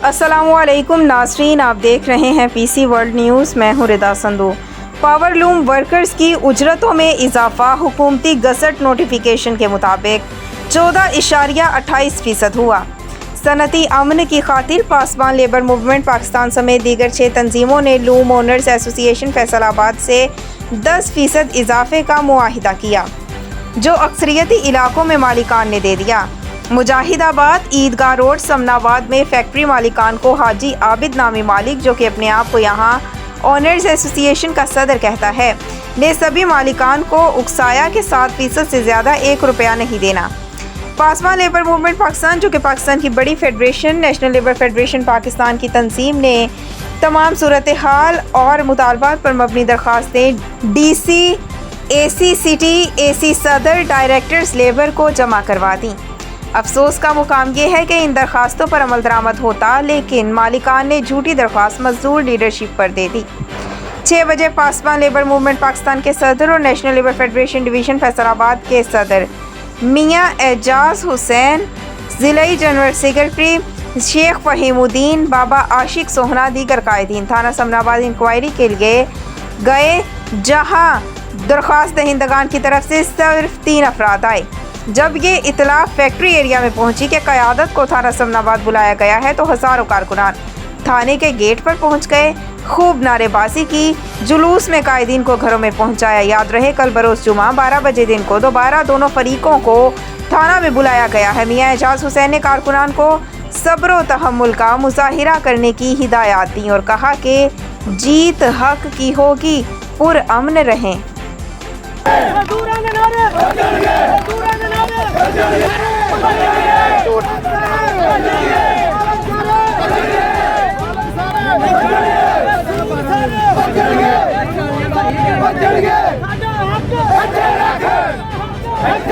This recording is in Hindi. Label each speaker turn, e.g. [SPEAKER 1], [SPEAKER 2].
[SPEAKER 1] अस्सलामुअलैकुम नाज़रीन, आप देख रहे हैं पीसी वर्ल्ड न्यूज़। मैं हूं रिदा संधू। पावरलूम वर्कर्स की उजरतों में इजाफा हुकूमती गज़ट नोटिफिकेशन के मुताबिक 14.28% हुआ। सनती अमन की खातिर पासवान लेबर मूवमेंट पाकिस्तान समेत दीगर 6 तंजीमों ने लूम ओनर्स एसोसिएशन फैसलाबाद से 10% इजाफे का मुआहिदा किया, जो अक्सरियती इलाकों में मालिकान ने दे दिया। मुजाहिदाबाद ईदगाह रोड समनाबाद में फैक्ट्री मालिकान को हाजी आबिद नामी मालिक, जो कि अपने आप को यहाँ ओनर्स एसोसिएशन का सदर कहता है, ने सभी मालिकान को उकसाया कि 7% से ज़्यादा 1 रुपया नहीं देना। पासवान लेबर मूवमेंट पाकिस्तान, जो कि पाकिस्तान की बड़ी federation national labour federation Pakistan की तंजीम, ने तमाम सूरत हाल और मुतालबात पर मबनी दरख्वास्तें DC, AC सिटी, AC सदर, डायरेक्टर्स लेबर को जमा करवा दी। अफसोस का मुकाम ये है कि इन दरख्वास्तों पर अमल दरामद होता, लेकिन मालिकान ने झूठी दरख्वास्त मजदूर लीडरशिप पर दे दी। 6 बजे पासवान लेबर मूवमेंट पाकिस्तान के सदर और national labour federation division Faisalabad के सदर मियाँ एजाज हुसैन, ज़िलाई जनरल सेक्रेटरी शेख फ़हीमुद्दीन, बाबा आशिक सोहना, दीगर कायदीन थाना समनाबाद इंक्वायरी के लिए गए, जहाँ दरख्वास्त दहिंदगान की तरफ से सिर्फ 3 अफराद आए। जब ये इतला फैक्ट्री एरिया में पहुंची कि क़यादत को थाना समनाबाद बुलाया गया है, तो हज़ारों कारकुनान थाने के गेट पर पहुंच गए, खूब नारेबाजी की, जुलूस में कायदीन को घरों में पहुंचाया। याद रहे, कल बरोज़ जुमा 12 बजे दिन को दोबारा दोनों फरीकों को थाना में बुलाया गया है। मियाँ एजाज हुसैन ने कारकुनान को सब्र व तहम्मुल का मुज़ाहिरा करने की हिदायत दी और कहा कि जीत हक की होगी, पुरअमन रहें।
[SPEAKER 2] बच